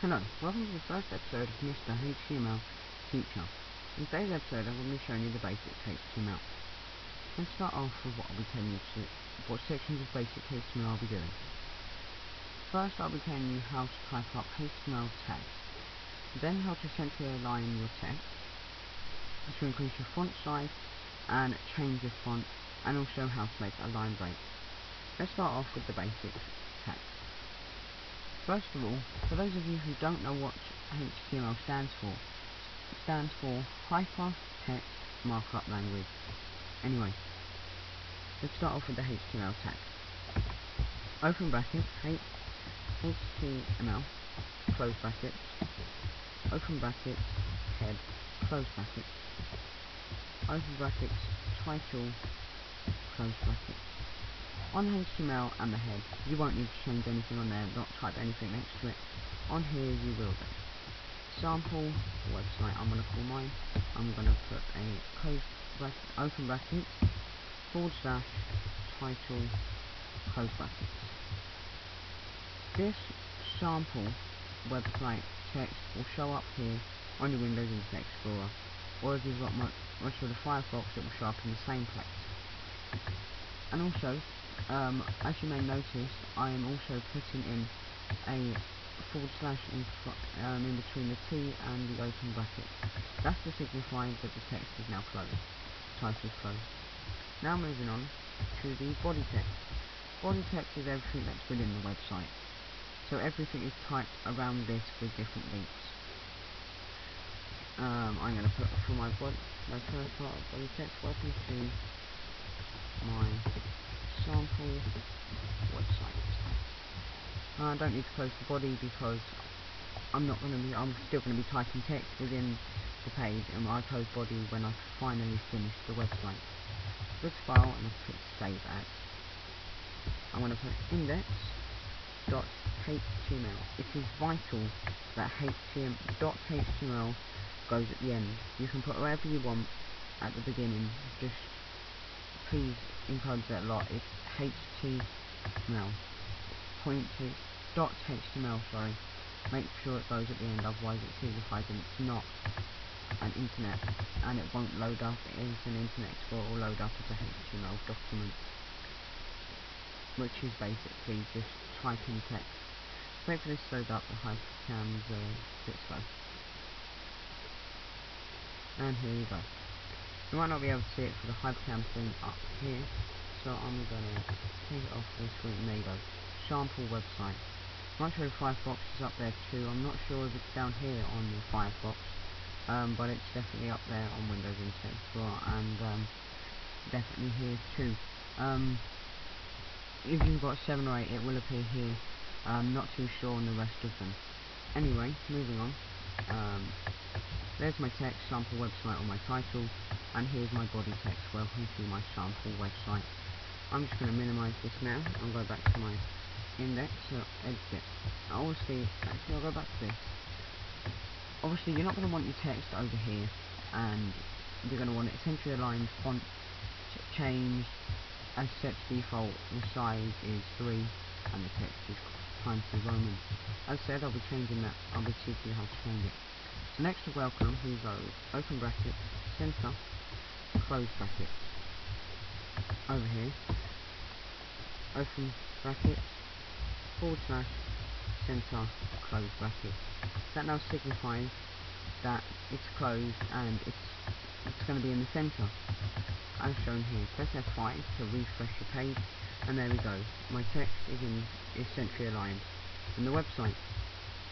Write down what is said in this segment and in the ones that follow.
Hello, welcome to the first episode of Mr. HTML Teacher. In today's episode I'm going to be showing you the basics of HTML. Let's start off with what I'll be telling you what sections of basic HTML I'll be doing. First I'll be telling you how to type up HTML tags, then how to centrally align your text, to increase your font size and change your font, and also how to make a line break. Let's start off with the basics tags. First of all, for those of you who don't know what HTML stands for, it stands for Hypertext Markup Language. Anyway, let's start off with the HTML tag. Open bracket, HTML, close bracket, open bracket, head, close bracket, open bracket, title, close bracket. On HTML and the head, you won't need to change anything on there, not type anything next to it. On here you will do. Sample website, I'm going to call mine. I'm going to put a close bracket, open bracket, / title, close brackets. This sample website text will show up here on your Windows Internet Explorer, or if you've got much of the Firefox, it will show up in the same place. And also, as you may notice, I am also putting in a / in between the T and the open bracket. That's to signify that the text is now closed. Title is closed. Now moving on to the body text. Body text is everything that's within the website. So everything is typed around this with different links. I'm going to put for my first part of body text, welcome to my sample website. I don't need to close the body because I'm still going to be typing text within the page, and I close body when I finally finish the website. Go to file and click save as. I'm going to put index.html. It is vital that .html goes at the end. You can put whatever you want at the beginning, just please encourage that a lot. It's HTML. .html, sorry. Make sure it goes at the end, otherwise it signifies that it's not an internet, and it won't load up as an Internet Explorer, or load up as a HTML document, which is basically just typing text. Wait for this to load up, the Hypercam bits go. And here we go. You might not be able to see it for the Hypercam thing up here, so I'm going to take it off the screen. There you go. Sample website. I'm not sure if Firefox is up there too. I'm not sure if it's down here on your Firefox, but it's definitely up there on Windows Internet Explorer, and definitely here too. If you've got 7 or 8, it will appear here. I'm not too sure on the rest of them. Anyway, moving on. There's my text, sample website, or my title, and here's my body text, welcome to my sample website. I'm just going to minimize this now and go back to my index, so edit it. Actually I'll go back to this. Obviously you're not going to want your text over here, and you're going to want it centrally aligned, font change as set to default, the size is 3, and the text is Times New Roman. As said, I'll be changing that, I'll be teaching you how to change it. So next to welcome, we go open bracket, center, close bracket. Over here, open bracket, / center, close bracket. That now signifies that it's closed and it's going to be in the center, as shown here. Press F5 to refresh your page, and there we go. My text is centrally aligned in the website.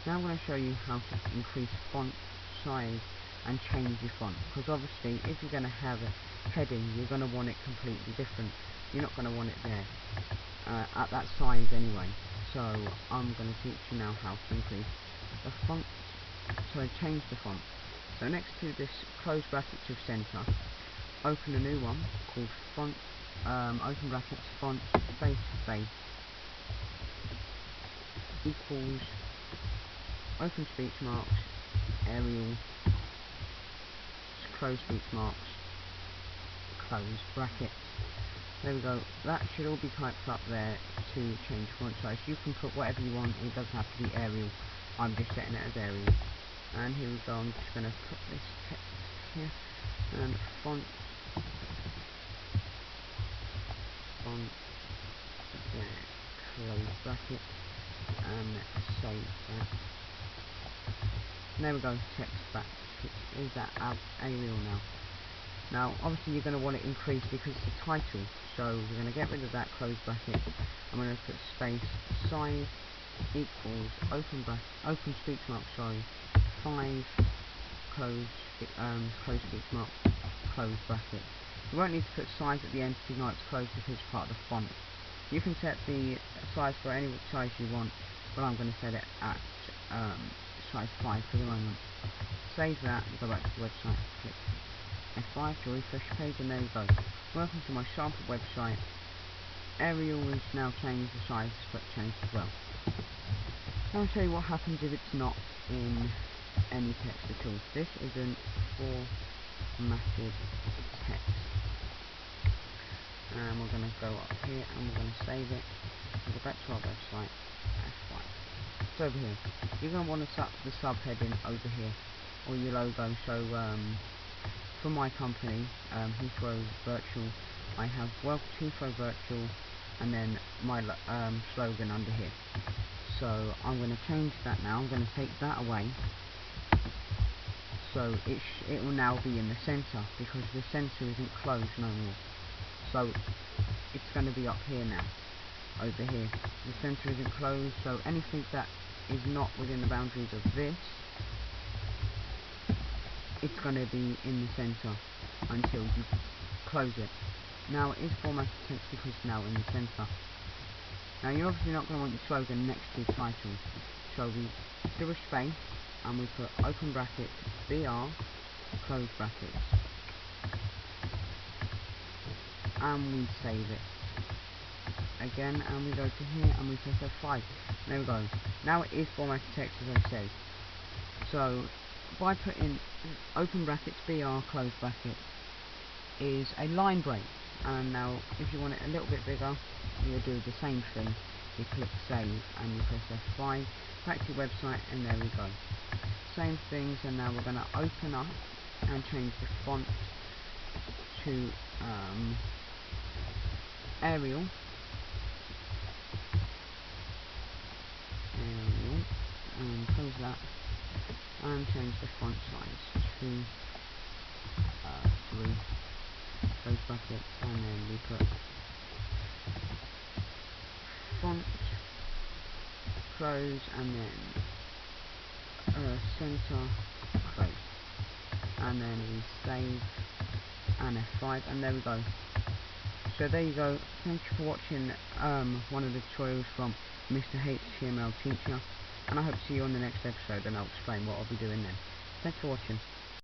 Now I'm going to show you how to increase font size and change your font, because obviously if you're going to have a heading, you're going to want it completely different. You're not going to want it there at that size anyway. So I'm going to teach you now how to increase the font, change the font. So next to this close bracket to center, open a new one called font, open brackets, font space space equals open speech marks, Arial, close speech marks, close brackets. There we go. That should all be typed up there to change font size. You can put whatever you want. It doesn't have to be Arial. I'm just setting it as Arial. And here we go, I'm just going to put this text here, and font, then close bracket, and save that. And there we go, text back. Is that Arial now? Now obviously you're going to want it increased because it's a title, so we're going to get rid of that close bracket. I'm going to put space, size equals open speech mark, 5 close speech mark, close bracket. You won't need to put size at the end to ignore it's closed because it's part of the font. You can set the size for any size you want, but I'm going to set it at size 5 for the moment. Save that, go back to the website, click F5 to refresh the page, and there you go. Welcome to my sample website. Arial is now changed, the size is changed as well. Now I'll show you what happens if it's not in any text at all. This isn't formatted text. And we're going to go up here and we're going to save it. We'll go back to our website, F5. It's over here. You're going to want to set the subheading over here, or your logo. So for my company, Heathrow Virtual, I have Welcome to Heathrow Virtual, and then my slogan under here. So I'm going to change that now. I'm going to take that away. So it will now be in the center, because the center isn't closed no more. So it's going to be up here now, over here. The center isn't closed, so anything that is not within the boundaries of this, it's going to be in the center until you close it. Now it is formatted text because it's now in the center. Now you're obviously not going to want your slogan next to your title, so we do a space and we put open brackets BR, close brackets, and we save it again, and we go to here and we press F5. There we go. Now it is formatted text as I said. So by putting open brackets BR, close brackets is a line break. And now if you want it a little bit bigger, you do the same thing. You click save and you press F5, back to your website, and there we go. Same things, and now we're going to open up and change the font to Arial. And close that, and change the font size to 3, close bracket, and then we put font, close, and then center, close, and then we save and F5, and there we go. So there you go. Thank you for watching one of the tutorials from Mr. HTML Teacher, and I hope to see you on the next episode, and I'll explain what I'll be doing then. Thanks for watching.